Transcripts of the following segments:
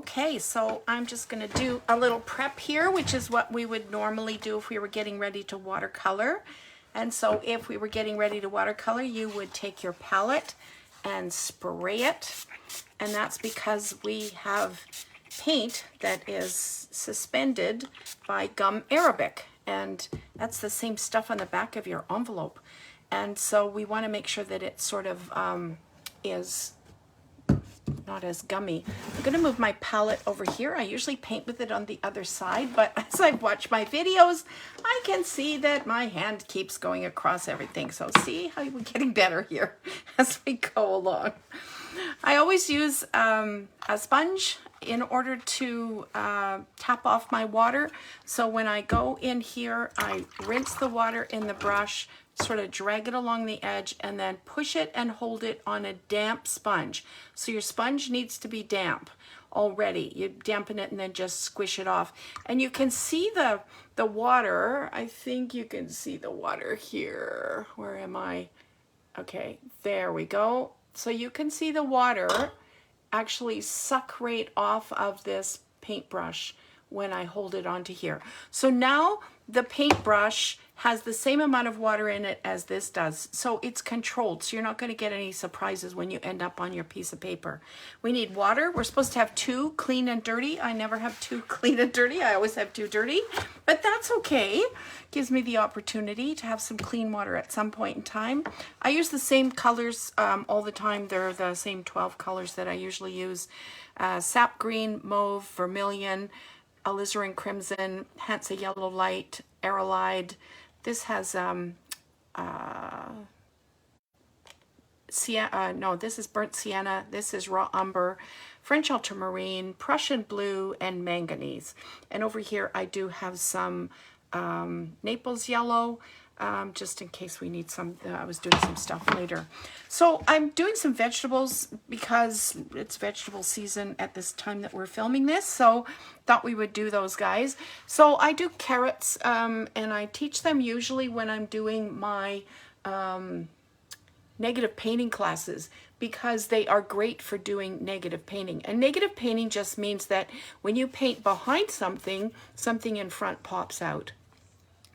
Okay, so I'm just going to do a little prep here, which is what we would normally do if we were getting ready to watercolor. And so if we were getting ready to watercolor, you would take your palette and spray it. And that's because we have paint that is suspended by gum arabic. And that's the same stuff on the back of your envelope. And so we want to make sure that it sort of is not as gummy. I'm going to move my palette over here. I usually paint with it on the other side, but as I watch my videos, I can see that my hand keeps going across everything. So see how we're getting better here as we go along. I always use a sponge in order to tap off my water. So when I go in here, I rinse the water in the brush, sort of drag it along the edge, and then push it and hold it on a damp sponge. So your sponge needs to be damp already. You dampen it and then just squish it off. And you can see the water. I think you can see the water here. Where am I? Okay, there we go. So you can see the water actually suck right off of this paintbrush when I hold it onto here. So now the paintbrush has the same amount of water in it as this does. So it's controlled. So you're not going to get any surprises when you end up on your piece of paper. We need water. We're supposed to have 2 clean and dirty. I never have 2 clean and dirty. I always have 2 dirty, but that's okay. Gives me the opportunity to have some clean water at some point in time. I use the same colors all the time. They're the same 12 colors that I usually use. Sap green, mauve, vermilion, alizarin crimson, Hansa yellow light, aerolide. This has sienna, this is burnt sienna. This is raw umber, French ultramarine, Prussian blue, and manganese. And over here I do have some Naples yellow, just in case we need some. I was doing some stuff later. So I'm doing some vegetables because it's vegetable season at this time that we're filming this. So thought we would do those guys. So I do carrots, and I teach them usually when I'm doing my negative painting classes, because they are great for doing negative painting. And negative painting just means that when you paint behind something, something in front pops out.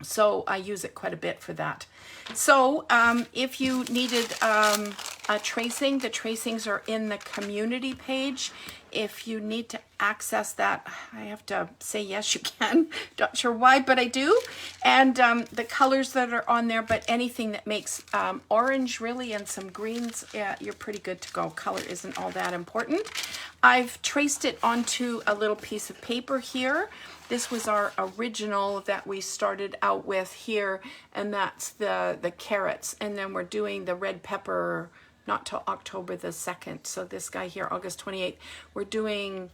So I use it quite a bit for that. So if you needed a tracing, the tracings are in the community page. If you need to access that, I have to say yes, you can. Not sure why, but I do. And the colors that are on there, but anything that makes orange really and some greens, yeah, you're pretty good to go. Color isn't all that important. I've traced it onto a little piece of paper here. This was our original that we started out with here, and that's the carrots. And then we're doing the red pepper not till October the 2nd. So this guy here, August 28th, we're doing,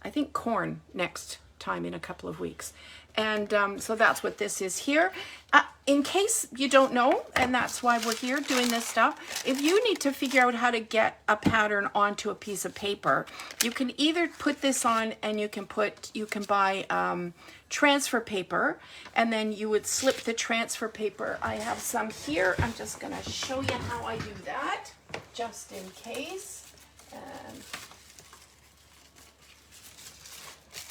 I think, corn next time in a couple of weeks. And so that's what this is here. In case you don't know, and that's why we're here doing this stuff, if you need to figure out how to get a pattern onto a piece of paper, you can either put this on and you can buy transfer paper, and then you would slip the transfer paper. I have some here. I'm just going to show you how I do that, just in case.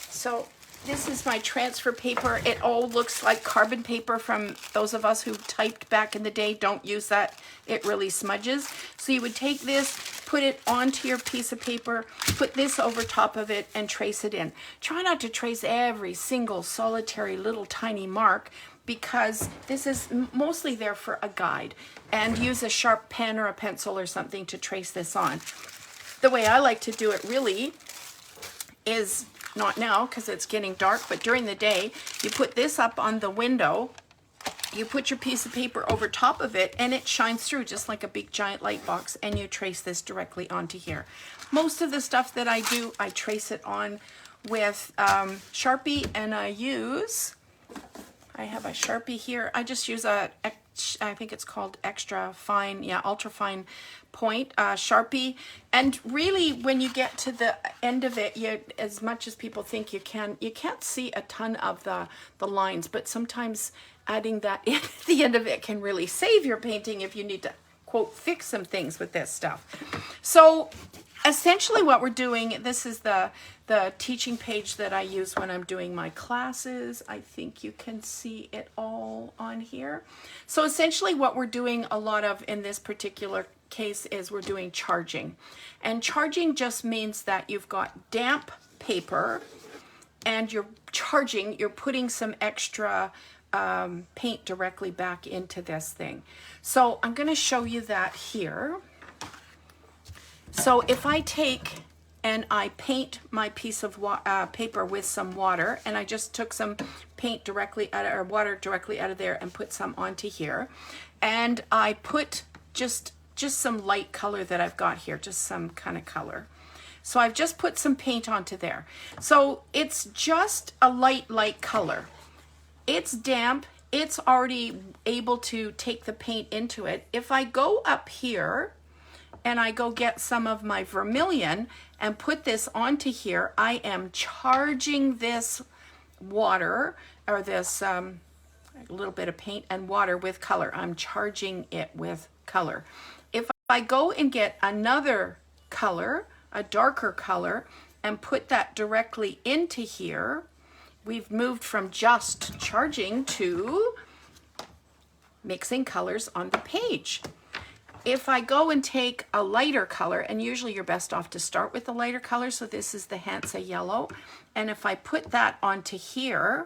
So this is my transfer paper. It all looks like carbon paper. From those of us who typed back in the day, don't use that. It really smudges. So you would take this, put it onto your piece of paper, put this over top of it, and trace it in. Try not to trace every single solitary little tiny mark, because this is mostly there for a guide. And use a sharp pen or a pencil or something to trace this on. The way I like to do it really is, not now because it's getting dark, but during the day, you put this up on the window, you put your piece of paper over top of it, and it shines through just like a big giant light box, and you trace this directly onto here. Most of the stuff that I do, I trace it on with Sharpie, and I have a Sharpie here. I just use I think it's called extra fine, yeah, ultra fine point Sharpie. And really, when you get to the end of it, as much as people think you can't see a ton of the lines, but sometimes adding that in at the end of it can really save your painting if you need to, quote, fix some things with this stuff. So essentially what we're doing, this is the teaching page that I use when I'm doing my classes. I think you can see it all on here. So essentially what we're doing a lot of in this particular case is we're doing charging. And charging just means that you've got damp paper and you're charging, you're putting some extra paint directly back into this thing. So I'm going to show you that here. So if I take and I paint my piece of paper with some water, and I just took some paint directly out of, or water directly out of there and put some onto here, and I put just some light color that I've got here, just some kind of color. So I've just put some paint onto there. So it's just a light color. It's damp. It's already able to take the paint into it. If I go up here and I go get some of my vermilion and put this onto here, I am charging this water, or this a little bit of paint and water with color. I'm charging it with color. If I go and get another color, a darker color, and put that directly into here, we've moved from just charging to mixing colors on the page. If I go and take a lighter color, and usually you're best off to start with the lighter color, so this is the Hansa yellow, and if I put that onto here,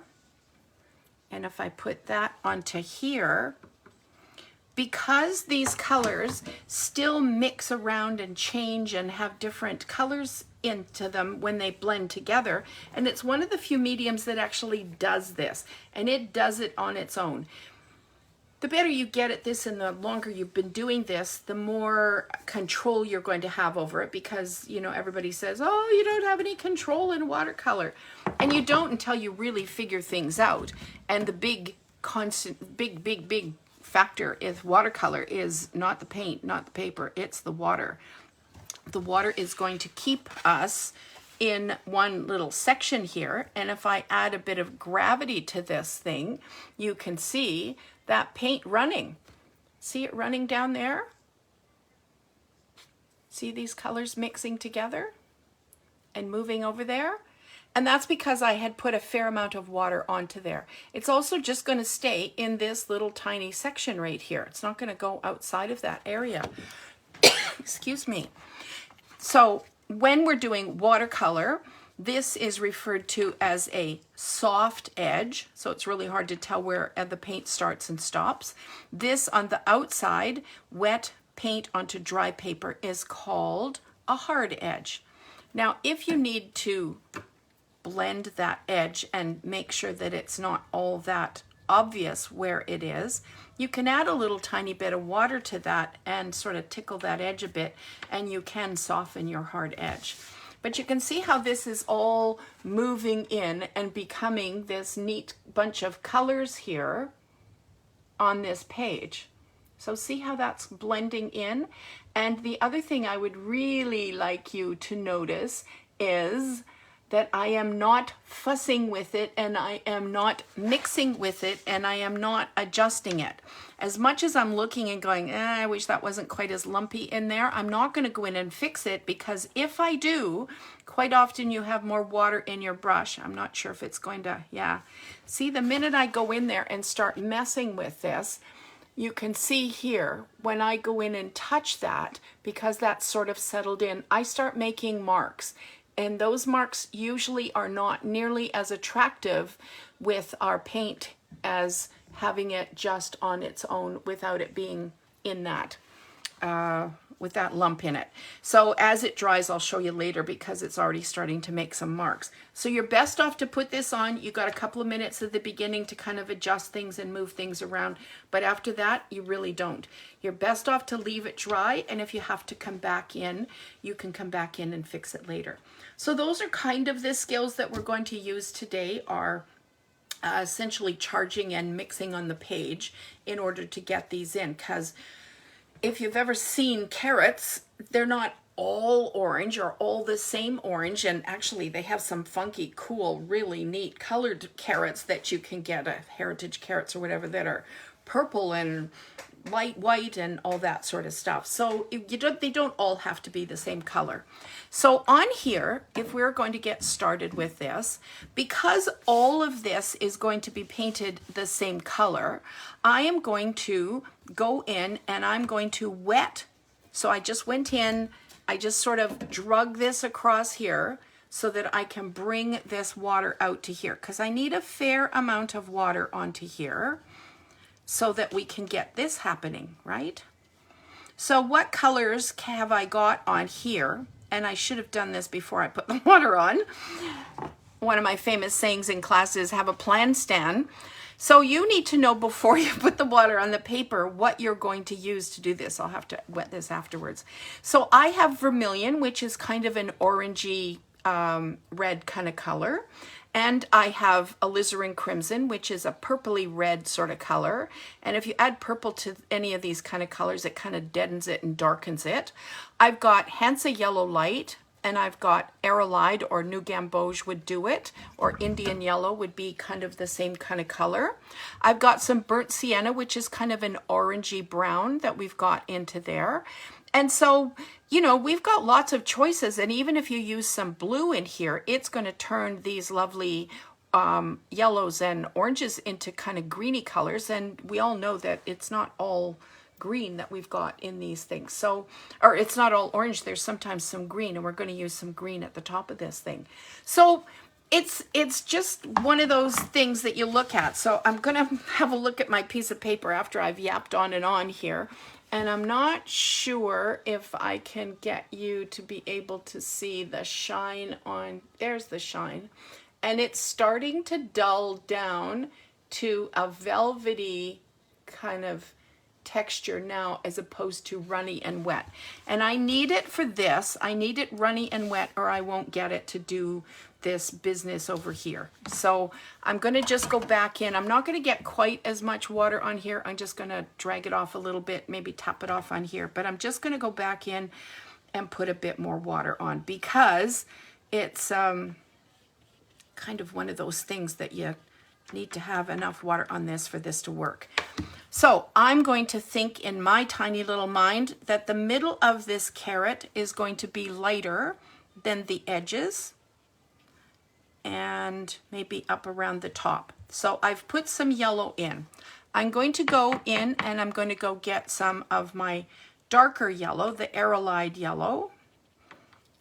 and if I put that onto here, because these colors still mix around and change and have different colors into them when they blend together, and it's one of the few mediums that actually does this, and it does it on its own. The better you get at this and the longer you've been doing this, the more control you're going to have over it, because, you know, everybody says, oh, you don't have any control in watercolor. And you don't until you really figure things out. And the big factor is watercolor is not the paint, not the paper, it's the water. The water is going to keep us in one little section here, and if I add a bit of gravity to this thing, you can see that paint running. See it running down there? See these colors mixing together and moving over there? And that's because I had put a fair amount of water onto there. It's also just going to stay in this little tiny section right here. It's not going to go outside of that area. Excuse me. So when we're doing watercolor, this is referred to as a soft edge, so it's really hard to tell where the paint starts and stops. This on the outside, wet paint onto dry paper, is called a hard edge. Now, if you need to blend that edge and make sure that it's not all that obvious where it is, you can add a little tiny bit of water to that and sort of tickle that edge a bit, and you can soften your hard edge. But you can see how this is all moving in and becoming this neat bunch of colors here on this page. So see how that's blending in? And the other thing I would really like you to notice is that I am not fussing with it, and I am not mixing with it, and I am not adjusting it. As much as I'm looking and going, I wish that wasn't quite as lumpy in there, I'm not going to go in and fix it, because if I do, quite often you have more water in your brush. I'm not sure if it's going to, yeah. See, the minute I go in there and start messing with this, you can see here, when I go in and touch that, because that's sort of settled in, I start making marks. And those marks usually are not nearly as attractive with our paint as having it just on its own without it being in that, with that lump in it. So as it dries, I'll show you later, because it's already starting to make some marks. So you're best off to put this on. You got a couple of minutes at the beginning to kind of adjust things and move things around. But after that, you really don't. You're best off to leave it dry. And if you have to come back in, you can come back in and fix it later. So those are kind of the skills that we're going to use today, are essentially charging and mixing on the page in order to get these in. Because if you've ever seen carrots, they're not all orange or all the same orange, and actually they have some funky, cool, really neat colored carrots that you can get, heritage carrots or whatever, that are purple and light white and all that sort of stuff. So they don't all have to be the same color. So on here, if we're going to get started with this, because all of this is going to be painted the same color, I am going to go in and I'm going to wet. So I just went in, I just sort of drug this across here so that I can bring this water out to here, because I need a fair amount of water onto here so that we can get this happening, right? So what colors have I got on here? And I should have done this before I put the water on. One of my famous sayings in class is have a plan, Stan. So you need to know before you put the water on the paper what you're going to use to do this. I'll have to wet this afterwards. So I have vermilion, which is kind of an orangey red kind of color. And I have alizarin crimson, which is a purpley red sort of color. And if you add purple to any of these kind of colors, it kind of deadens it and darkens it. I've got Hansa yellow light, and I've got Arylide, or New Gamboge would do it, or Indian yellow would be kind of the same kind of color. I've got some burnt sienna, which is kind of an orangey brown that we've got into there. And so, you know, we've got lots of choices, and even if you use some blue in here, it's going to turn these lovely yellows and oranges into kind of greeny colors, and we all know that it's not all green that we've got in these things. So, or it's not all orange, there's sometimes some green, and we're going to use some green at the top of this thing. So it's just one of those things that you look at. So I'm going to have a look at my piece of paper after I've yapped on and on here. And I'm not sure if I can get you to be able to see the shine on, there's the shine. And it's starting to dull down to a velvety kind of texture now, as opposed to runny and wet. And I need it for this. I need it runny and wet, or I won't get it to do this business over here. So I'm going to just go back in. I'm not going to get quite as much water on here. I'm just going to drag it off a little bit, maybe tap it off on here, but I'm just going to go back in and put a bit more water on, because it's kind of one of those things that you need to have enough water on this for this to work. So I'm going to think in my tiny little mind that the middle of this carrot is going to be lighter than the edges, and maybe up around the top. So I've put some yellow in. I'm going to go in and I'm going to go get some of my darker yellow, the Arylide yellow,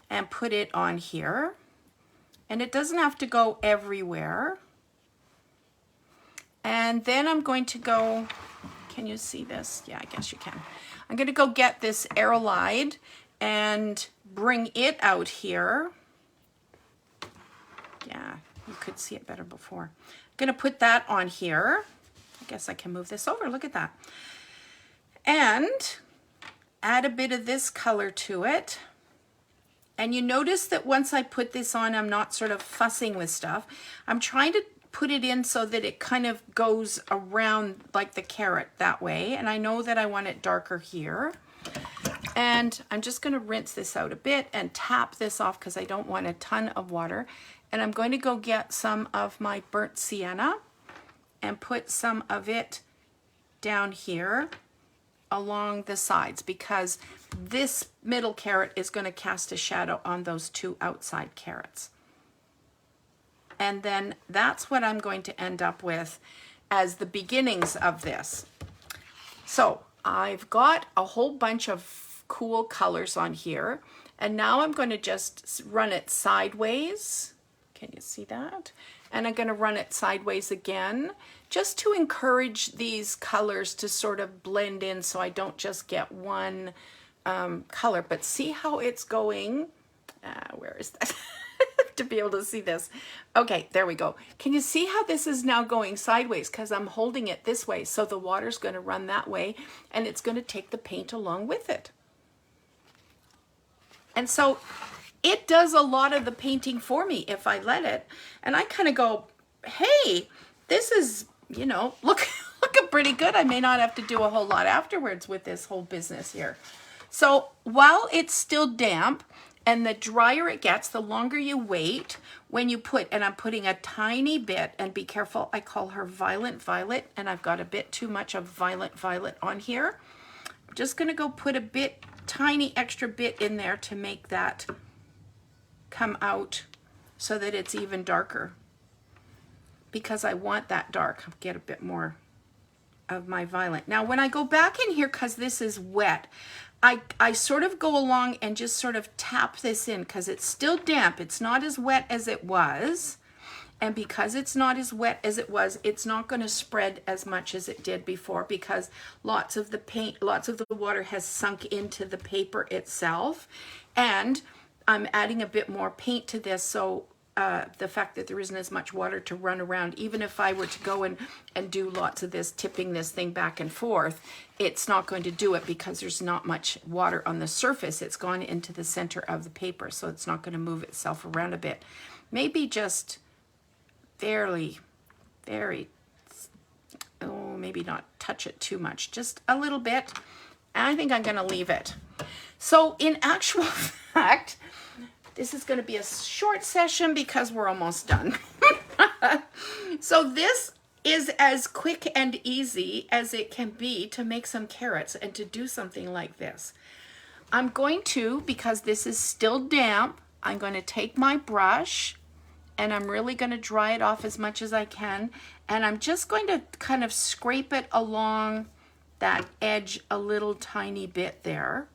and put it on here. And it doesn't have to go everywhere. And then I'm going to go, can you see this? Yeah, I guess you can. I'm going to go get this Arylide and bring it out here. Yeah, you could see it better before. I'm going to put that on here. I guess I can move this over. Look at that. And add a bit of this color to it. And you notice that once I put this on, I'm not sort of fussing with stuff. I'm trying to put it in so that it kind of goes around like the carrot that way. And I know that I want it darker here. And I'm just going to rinse this out a bit and tap this off because I don't want a ton of water. And I'm going to go get some of my burnt sienna and put some of it down here along the sides, because this middle carrot is going to cast a shadow on those two outside carrots. And then that's what I'm going to end up with as the beginnings of this. So I've got a whole bunch of cool colors on here, and now I'm going to just run it sideways. Can you see that? And I'm going to run it sideways again, just to encourage these colors to sort of blend in so I don't just get one color. But see how it's going? Where is that? To be able to see this. Okay, there we go. Can you see how this is now going sideways? Because I'm holding it this way, so the water's going to run that way, and it's going to take the paint along with it. And so it does a lot of the painting for me if I let it. And I kind of go, hey, this is, you know, looking pretty good. I may not have to do a whole lot afterwards with this whole business here. So while it's still damp, And the drier it gets, the longer you wait when you put, and I'm putting a tiny bit, and be careful, I call her Violent Violet, and I've got a bit too much of Violent Violet on here. I'm just gonna go put a bit, tiny extra bit in there to make that come out so that it's even darker. Because I want that dark, I'll get a bit more of my violet. Now when I go back in here, because this is wet, I sort of go along and just sort of tap this in because it's still damp. It's not as wet as it was. And because it's not as wet as it was, it's not going to spread as much as it did before because lots of the paint, lots of the water has sunk into the paper itself. And I'm adding a bit more paint to this, so the fact that there isn't as much water to run around, even if I were to go and do lots of this, tipping this thing back and forth, it's not going to do it because there's not much water on the surface. It's gone into the center of the paper, so it's not going to move itself around a bit. Maybe just very, oh, maybe not touch it too much, just a little bit. And I think I'm going to leave it. So in actual fact, this is going to be a short session because we're almost done. So this is as quick and easy as it can be to make some carrots and to do something like this. I'm going to, because this is still damp, I'm going to take my brush and I'm really going to dry it off as much as I can. And I'm just going to kind of scrape it along that edge a little tiny bit there.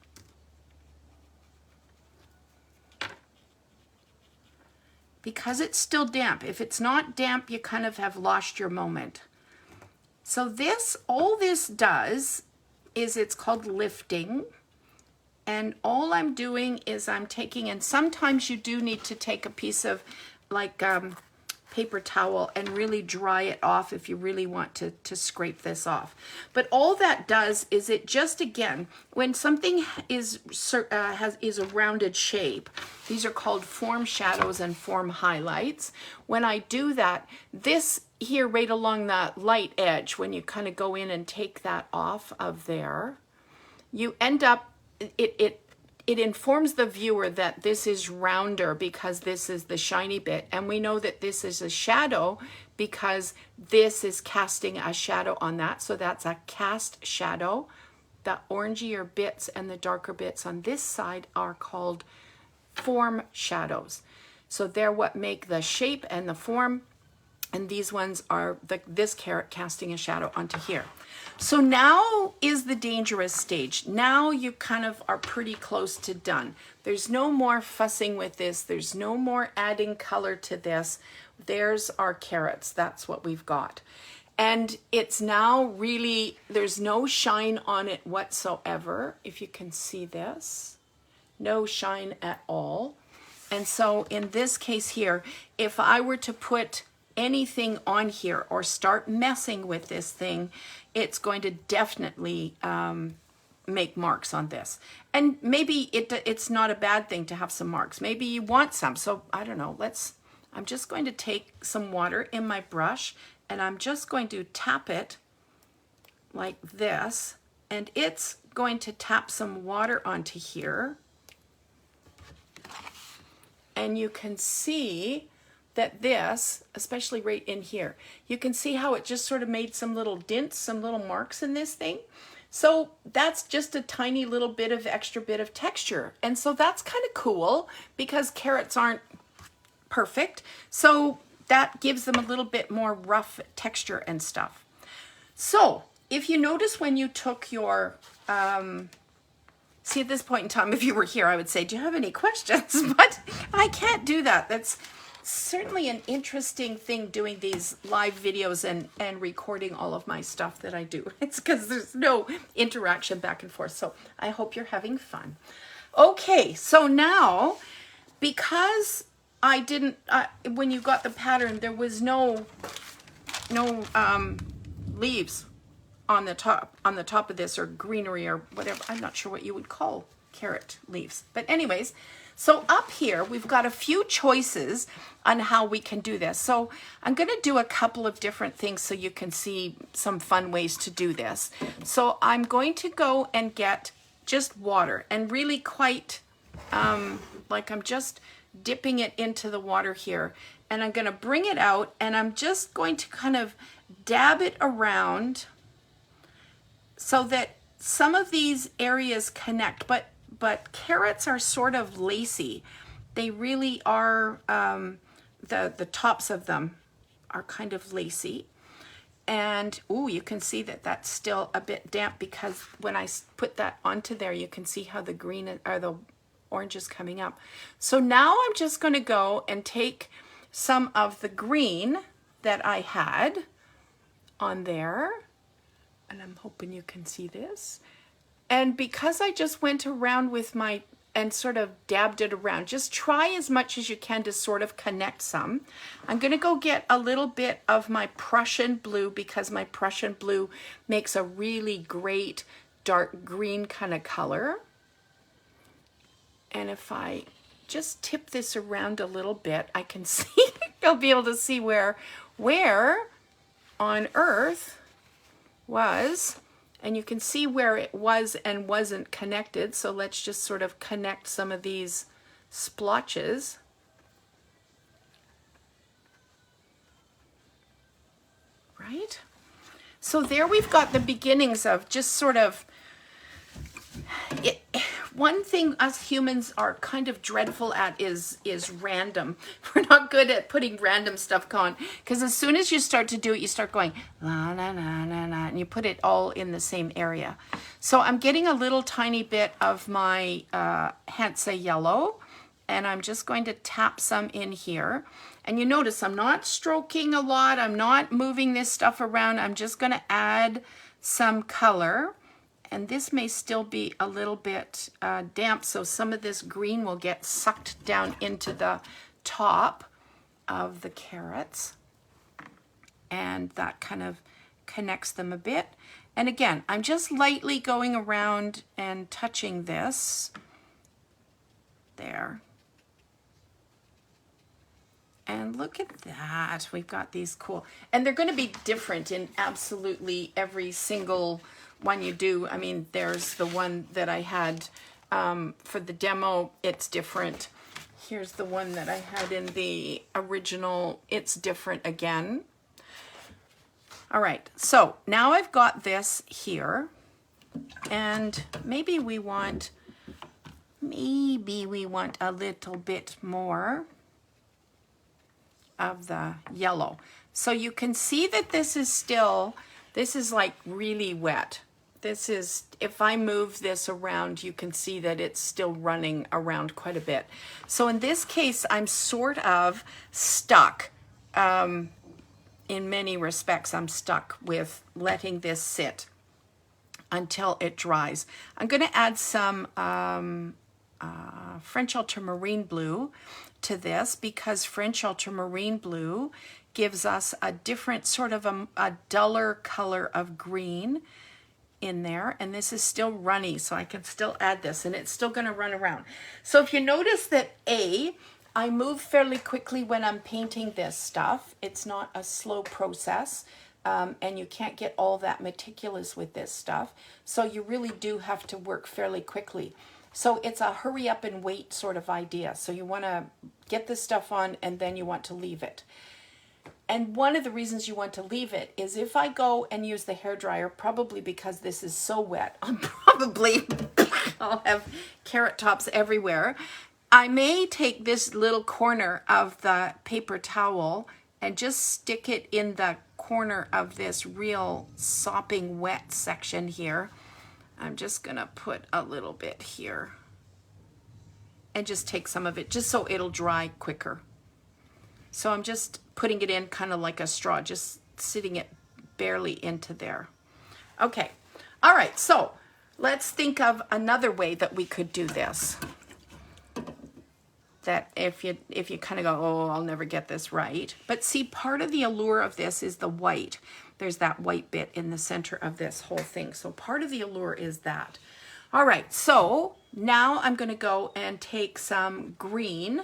Because it's still damp. If it's not damp, you kind of have lost your moment. So this, all this does is it's called lifting. And all I'm doing is I'm taking, and sometimes you do need to take a piece of like paper towel and really dry it off if you really want to scrape this off. But all that does is it just, again, when something is a rounded shape, these are called form shadows and form highlights. When I do that, this here right along the light edge, when you kind of go in and take that off of there, you end up, it informs the viewer that this is rounder because this is the shiny bit. And we know that this is a shadow because this is casting a shadow on that. So that's a cast shadow. The orangier bits and the darker bits on this side are called form shadows. So they're what make the shape and the form. And these ones are this carrot casting a shadow onto here. So now is the dangerous stage. Now you kind of are pretty close to done. There's no more fussing with this. There's no more adding color to this. There's our carrots. That's what we've got. And it's now really, there's no shine on it whatsoever. If you can see this, no shine at all. And so in this case here, if I were to put anything on here or start messing with this thing, it's going to definitely make marks on this. And maybe it's not a bad thing to have some marks. Maybe you want some. So I don't know, I'm just going to take some water in my brush and I'm just going to tap it like this, and it's going to tap some water onto here. And you can see that this, especially right in here, you can see how it just sort of made some little dents, some little marks in this thing. So that's just a tiny little bit of extra bit of texture. And so that's kind of cool because carrots aren't perfect. So that gives them a little bit more rough texture and stuff. So if you notice when you took your, see at this point in time, if you were here, I would say, do you have any questions? But I can't do that. That's certainly an interesting thing doing these live videos and recording all of my stuff that I do. It's because there's no interaction back and forth. So I hope you're having fun. Okay, so now, because I didn't, when you got the pattern, there was no leaves on the top of this, or greenery or whatever. I'm not sure what you would call carrot leaves. But anyways, so up here, we've got a few choices on how we can do this. So I'm going to do a couple of different things so you can see some fun ways to do this. So I'm going to go and get just water, and really quite like I'm just dipping it into the water here. And I'm going to bring it out, and I'm just going to kind of dab it around so that some of these areas connect. But carrots are sort of lacy. They really are, the tops of them are kind of lacy. And, ooh, you can see that that's still a bit damp, because when I put that onto there, you can see how the green or the orange is coming up. So now I'm just going to go and take some of the green that I had on there, and I'm hoping you can see this. And because I just went around with my, and sort of dabbed it around, just try as much as you can to sort of connect some. I'm going to go get a little bit of my Prussian blue, because my Prussian blue makes a really great dark green kind of color. And if I just tip this around a little bit, I can see, I'll be able to see where on earth was, and you can see where it was and wasn't connected. So let's just sort of connect some of these splotches. Right? So there we've got the beginnings of just sort of, one thing us humans are kind of dreadful at is random. We're not good at putting random stuff on, because as soon as you start to do it, you start going la la la la la, and you put it all in the same area. So I'm getting a little tiny bit of my Hansa yellow, and I'm just going to tap some in here. And you notice I'm not stroking a lot. I'm not moving this stuff around. I'm just going to add some color. And this may still be a little bit damp, so some of this green will get sucked down into the top of the carrots. And that kind of connects them a bit. And again, I'm just lightly going around and touching this. There. And look at that. We've got these cool. And they're going to be different in absolutely every single one you do. I mean, there's the one that I had for the demo. It's different. Here's the one that I had in the original. It's different again. All right, so now I've got this here, and maybe we want a little bit more of the yellow. So you can see that this is like really wet. This is, if I move this around, you can see that it's still running around quite a bit. So in this case, I'm sort of stuck. In many respects, I'm stuck with letting this sit until it dries. I'm going to add some French ultramarine blue to this, because French ultramarine blue gives us a different sort of a duller color of green in there, and this is still runny, so I can still add this, and it's still going to run around. So if you notice that I move fairly quickly when I'm painting this stuff. It's not a slow process, and you can't get all that meticulous with this stuff, so you really do have to work fairly quickly. So it's a hurry up and wait sort of idea. So you want to get this stuff on, and then you want to leave it. And one of the reasons you want to leave it is if I go and use the hairdryer, probably because this is so wet, I'll have carrot tops everywhere. I may take this little corner of the paper towel and just stick it in the corner of this real sopping wet section here. I'm just gonna put a little bit here and just take some of it, just so it'll dry quicker. So I'm just putting it in kind of like a straw, just sitting it barely into there. Okay, all right, so let's think of another way that we could do this. That if you kind of go, oh, I'll never get this right. But see, part of the allure of this is the white. There's that white bit in the center of this whole thing. So part of the allure is that. All right, so now I'm going to go and take some green.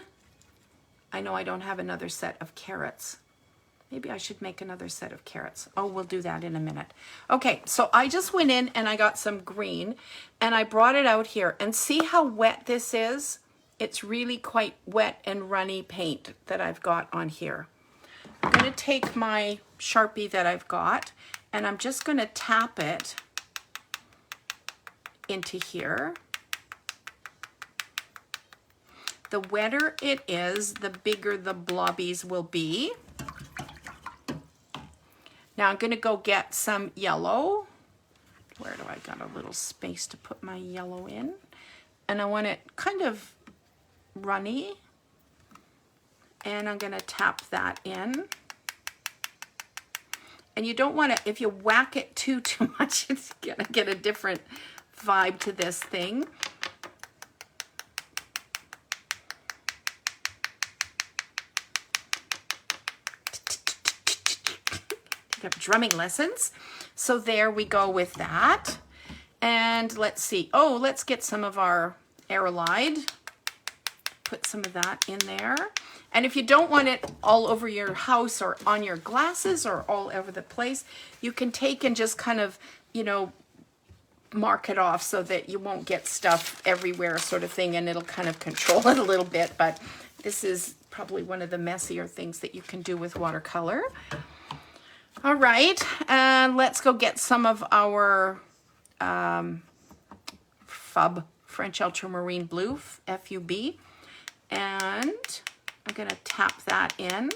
I know I don't have another set of carrots. Maybe I should make another set of carrots. Oh, we'll do that in a minute. Okay, so I just went in and I got some green, and I brought it out here. And see how wet this is? It's really quite wet and runny paint that I've got on here. I'm going to take my Sharpie that I've got, and I'm just going to tap it into here. The wetter it is, the bigger the blobbies will be. Now I'm going to go get some yellow. Where do I got a little space to put my yellow in? And I want it kind of runny. And I'm going to tap that in. And you don't want to, if you whack it too much, it's going to get a different vibe to this thing. Drumming lessons. So there we go with that. And let's see. Oh, let's get some of our Aerolide. Put some of that in there. And if you don't want it all over your house or on your glasses or all over the place, you can take and just kind of, you know, mark it off so that you won't get stuff everywhere sort of thing, and it'll kind of control it a little bit. But this is probably one of the messier things that you can do with watercolor. All right, and let's go get some of our FUB, French Ultramarine Blue, FUB, and I'm going to tap that in.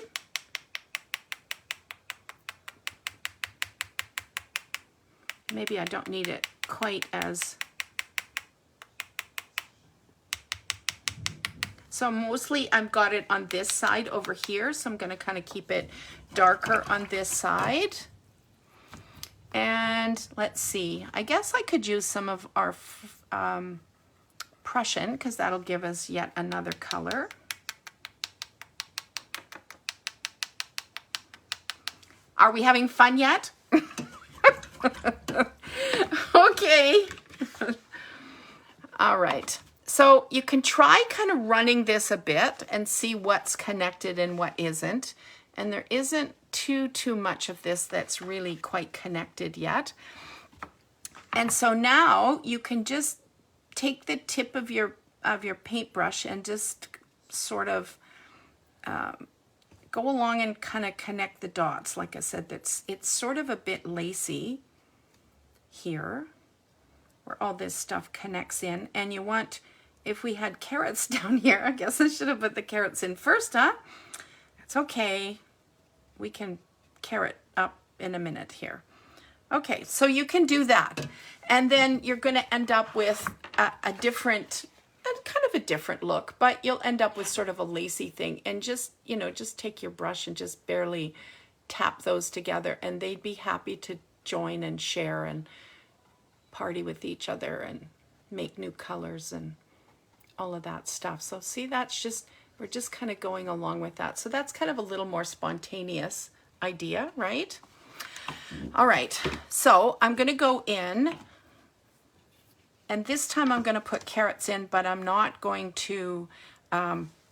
Maybe I don't need it quite as... So mostly I've got it on this side over here, so I'm going to kind of keep it darker on this side. And let's see, I guess I could use some of our Prussian, because that'll give us yet another color. Are we having fun yet? Okay. All right. So you can try kind of running this a bit and see what's connected and what isn't. And there isn't too much of this that's really quite connected yet. And so now you can just take the tip of your paintbrush and just sort of go along and kind of connect the dots. Like I said, it's sort of a bit lacy here where all this stuff connects in. And you want, if we had carrots down here, I guess I should have put the carrots in first, huh? That's okay. We can carrot up in a minute here. Okay, so you can do that. And then you're going to end up with a different, kind of a different look, but you'll end up with sort of a lacy thing. And just, you know, just take your brush and just barely tap those together, and they'd be happy to join and share and party with each other and make new colors and all of that stuff. So see, that's just, we're just kind of going along with that. So that's kind of a little more spontaneous idea, right? All right, so I'm going to go in, and this time I'm going to put carrots in, but I'm not going to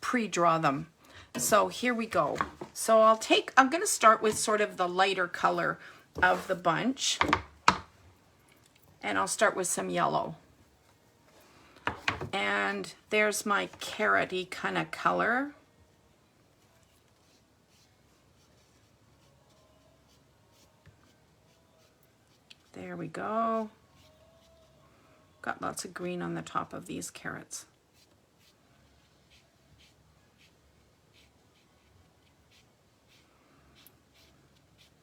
pre-draw them. So here we go. So I'm going to start with sort of the lighter color of the bunch, and I'll start with some yellow. And there's my carroty kind of color. There we go. Got lots of green on the top of these carrots.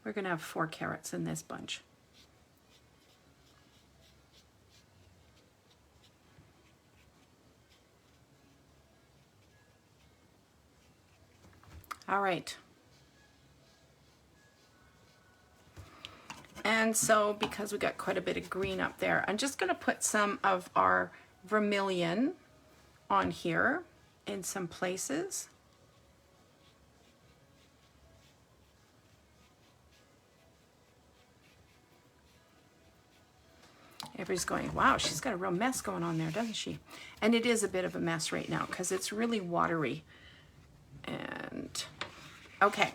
We're going to have 4 carrots in this bunch. All right. And so because we got quite a bit of green up there, I'm just going to put some of our vermilion on here in some places. Everybody's going, wow, she's got a real mess going on there, doesn't she? And it is a bit of a mess right now because it's really watery. And okay,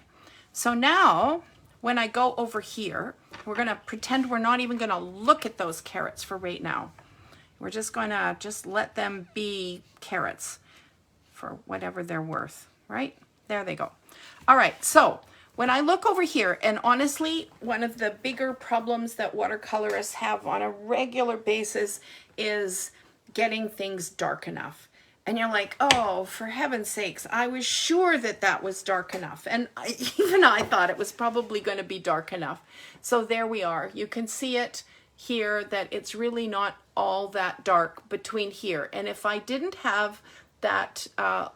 so now when I go over here, we're going to pretend we're not even going to look at those carrots for right now. We're just going to just let them be carrots. for whatever they're worth, right? There they go. All right, so when I look over here, and honestly, one of the bigger problems that watercolorists have on a regular basis is getting things dark enough. And you're like, oh, for heaven's sakes, I was sure that that was dark enough. And even I thought it was probably going to be dark enough. So there we are. You can see it here that it's really not all that dark between here. And if I didn't have that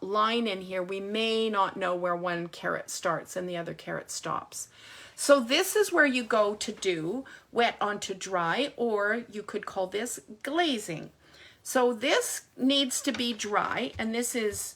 line in here, we may not know where one carat starts and the other carat stops. So this is where you go to do wet onto dry, or you could call this glazing. So this needs to be dry, and this is,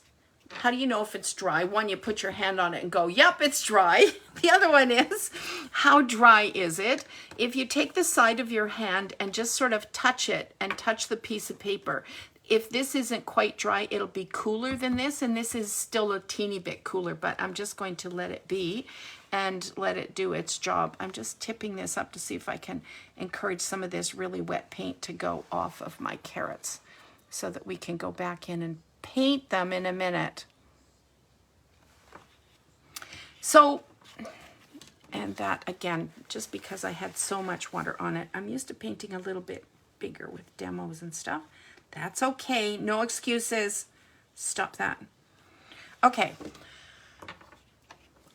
how do you know if it's dry? One, you put your hand on it and go, yep, it's dry. The other one is, how dry is it? If you take the side of your hand and just sort of touch it and touch the piece of paper, if this isn't quite dry, it'll be cooler than this, and this is still a teeny bit cooler, but I'm just going to let it be and let it do its job. I'm just tipping this up to see if I can encourage some of this really wet paint to go off of my carrots so that we can go back in and paint them in a minute. So, and that again, just because I had so much water on it, I'm used to painting a little bit bigger with demos and stuff. That's okay, no excuses. Stop that. Okay.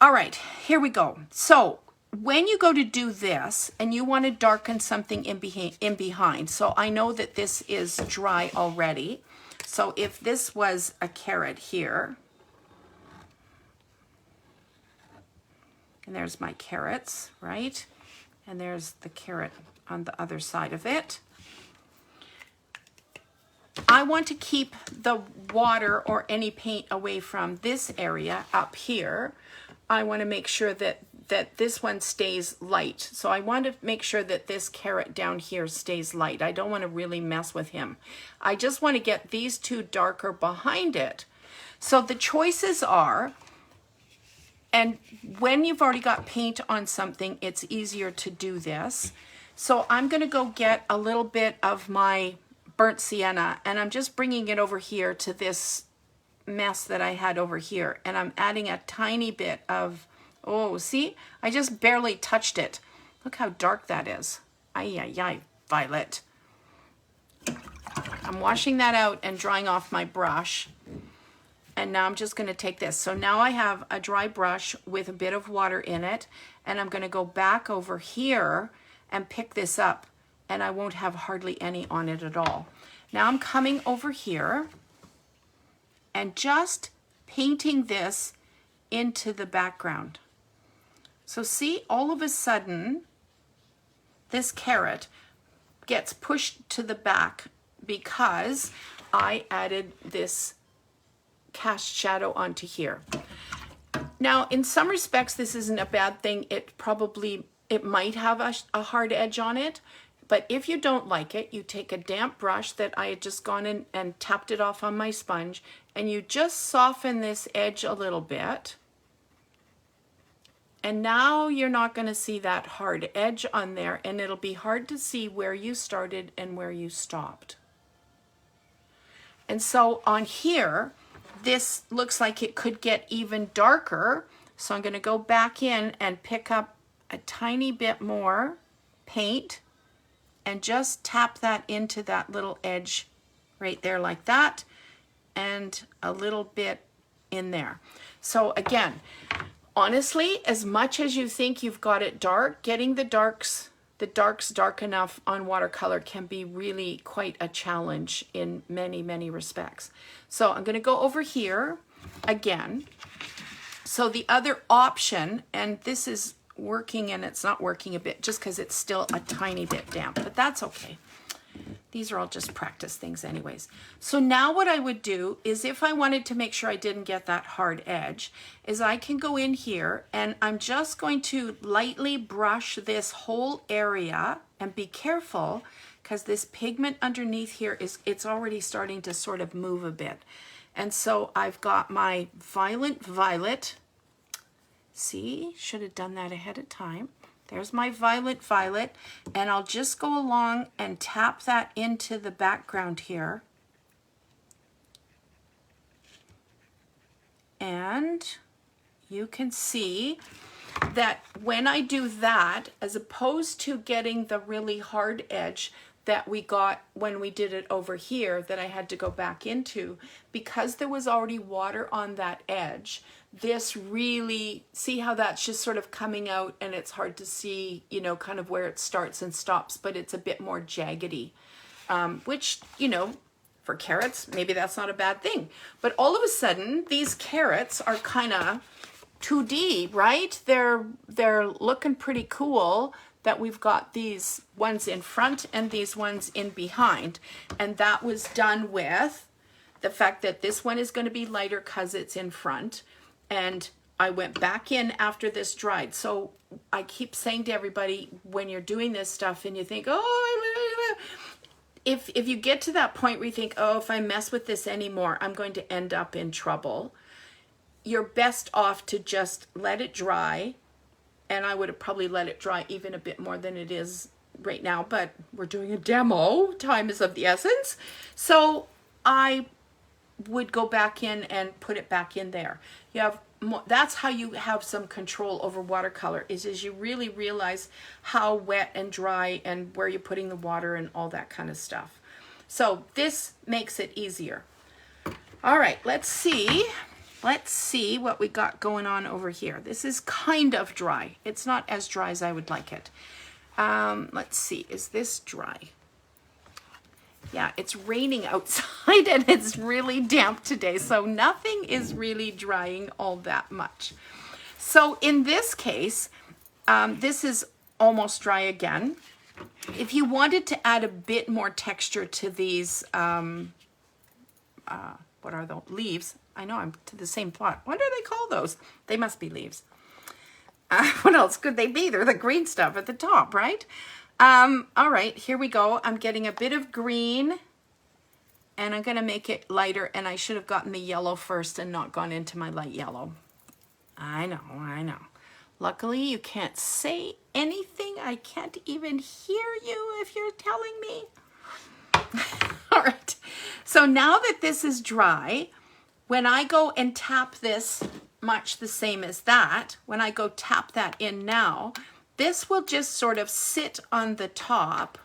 All right, here we go. So when you go to do this and you want to darken something in behind, so I know that this is dry already. So if this was a carrot here, and there's my carrots, right? And there's the carrot on the other side of it. I want to keep the water or any paint away from this area up here. I want to make sure that this one stays light. So I want to make sure that this carrot down here stays light. I don't want to really mess with him. I just want to get these two darker behind it. So the choices are, and when you've already got paint on something, it's easier to do this. So I'm going to go get a little bit of my burnt sienna, and I'm just bringing it over here to this mess that I had over here, and I'm adding a tiny bit of, oh, see, I just barely touched it. Look how dark that is. Ay, ay, ay, violet. I'm washing that out and drying off my brush, and now I'm just going to take this. So now I have a dry brush with a bit of water in it, and I'm going to go back over here and pick this up, and I won't have hardly any on it at all. Now I'm coming over here and just painting this into the background. So see, all of a sudden, this carrot gets pushed to the back because I added this cast shadow onto here. Now, in some respects, this isn't a bad thing. It might have a hard edge on it, but if you don't like it, you take a damp brush that I had just gone in and tapped it off on my sponge, and you just soften this edge a little bit. And now you're not going to see that hard edge on there, and it'll be hard to see where you started and where you stopped. And so on here, this looks like it could get even darker. So I'm going to go back in and pick up a tiny bit more paint and just tap that into that little edge right there like that, and a little bit in there. So again, honestly, as much as you think you've got it dark, getting the darks dark enough on watercolor can be really quite a challenge in many, many respects. So I'm going to go over here again. So the other option, and this is working and it's not working a bit just because it's still a tiny bit damp, but that's okay. These are all just practice things anyways. So now what I would do is, if I wanted to make sure I didn't get that hard edge, is I can go in here and I'm just going to lightly brush this whole area, and be careful because this pigment underneath here it's already starting to sort of move a bit. And so I've got my violet. See, should have done that ahead of time. There's my violet, and I'll just go along and tap that into the background here. And you can see that when I do that, as opposed to getting the really hard edge that we got when we did it over here that I had to go back into, because there was already water on that edge, this really, see how that's just sort of coming out and it's hard to see, you know, kind of where it starts and stops, but it's a bit more jaggedy, which, you know, for carrots, maybe that's not a bad thing. But all of a sudden, these carrots are kind of 2D, right? They're looking pretty cool that we've got these ones in front and these ones in behind. And that was done with the fact that this one is going to be lighter because it's in front. And I went back in after this dried. So I keep saying to everybody, when you're doing this stuff and you think, oh, if you get to that point where you think, oh, if I mess with this anymore, I'm going to end up in trouble, you're best off to just let it dry. And I would have probably let it dry even a bit more than it is right now, but we're doing a demo, time is of the essence. So I would go back in and put it back in there. You have more, that's how you have some control over watercolor, is you really realize how wet and dry and where you're putting the water and all that kind of stuff. So this makes it easier. All right, let's see what we got going on over here. This is kind of dry. It's not as dry as I would like it. Let's see, is this dry? Yeah, it's raining outside and it's really damp today, so nothing is really drying all that much. So in this case, this is almost dry again. If you wanted to add a bit more texture to these, what are those? Leaves. I know I'm to the same thought. What do they call those? They must be leaves. What else could they be? They're the green stuff at the top, right? All right, here we go. I'm getting a bit of green and I'm going to make it lighter, and I should have gotten the yellow first and not gone into my light yellow. I know. Luckily, you can't say anything. I can't even hear you if you're telling me. All right, so now that this is dry, when I go and tap this much the same as that, when I go tap that in now, this will just sort of sit on the top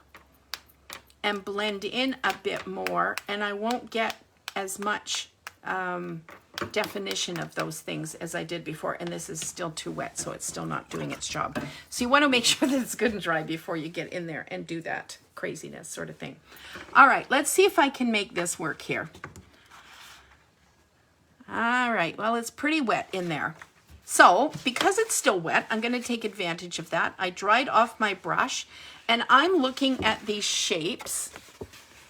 and blend in a bit more, and I won't get as much definition of those things as I did before. And this is still too wet, so it's still not doing its job. So you want to make sure that it's good and dry before you get in there and do that craziness sort of thing. All right, let's see if I can make this work here. All right, well, it's pretty wet in there. So because it's still wet, I'm going to take advantage of that. I dried off my brush and I'm looking at these shapes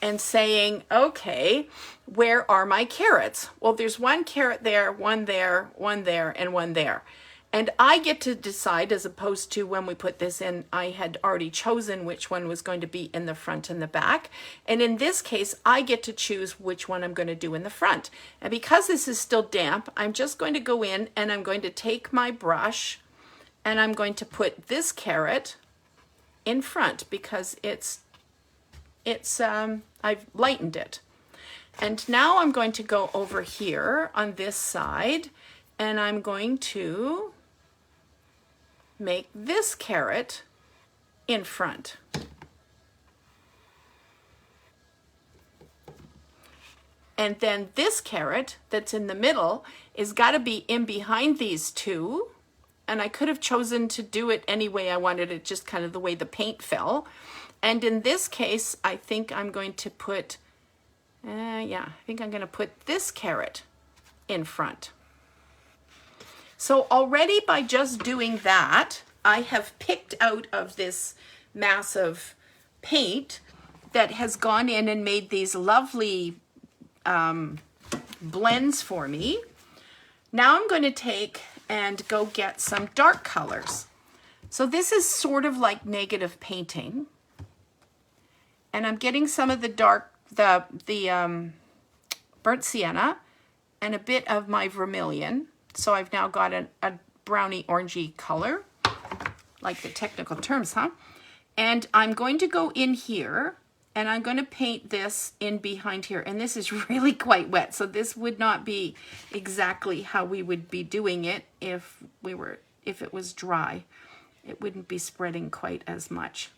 and saying, okay, where are my carrots? Well, there's one carrot there, one there, one there, and one there. And I get to decide, as opposed to when we put this in, I had already chosen which one was going to be in the front and the back. And in this case, I get to choose which one I'm going to do in the front. And because this is still damp, I'm just going to go in and I'm going to take my brush and I'm going to put this carrot in front because I've lightened it. And now I'm going to go over here on this side and I'm going to make this carrot in front. And then this carrot that's in the middle is got to be in behind these two. And I could have chosen to do it any way I wanted it, just kind of the way the paint fell. And in this case, I think I'm going to put, I think I'm going to put this carrot in front. So already by just doing that, I have picked out of this mass of paint that has gone in and made these lovely blends for me. Now I'm going to take and go get some dark colors. So this is sort of like negative painting. And I'm getting some of the dark, the burnt sienna and a bit of my vermilion. So I've now got a browny orangey color, like the technical terms, huh? And I'm going to go in here And I'm going to paint this in behind here. And this is really quite wet. So this would not be exactly how we would be doing it if it was dry. It wouldn't be spreading quite as much.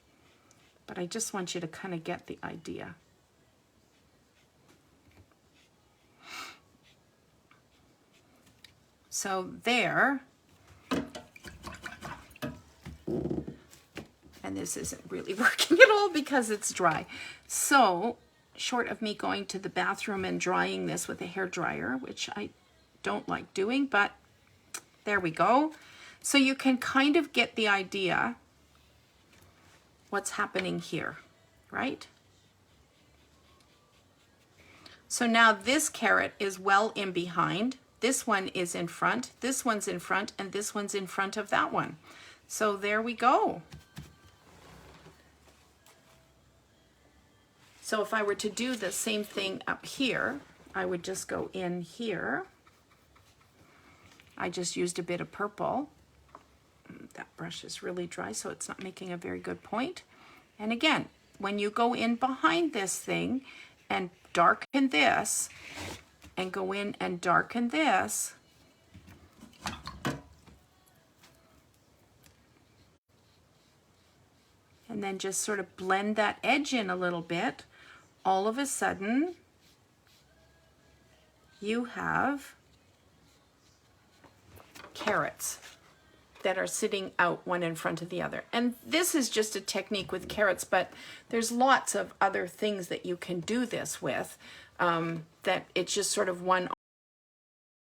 But I just want you to kind of get the idea. So there. And this isn't really working at all because it's dry. So, short of me going to the bathroom and drying this with a hairdryer, which I don't like doing, but there we go. So you can kind of get the idea what's happening here, right? So now this carrot is well in behind. This one is in front, this one's in front, and this one's in front of that one. So there we go. So if I were to do the same thing up here, I would just go in here. I just used a bit of purple. That brush is really dry, so it's not making a very good point. And again, when you go in behind this thing and darken this, and go in and darken this, and then just sort of blend that edge in a little bit, all of a sudden you have carrots that are sitting out one in front of the other. And this is just a technique with carrots, but there's lots of other things that you can do this with, that it's just sort of one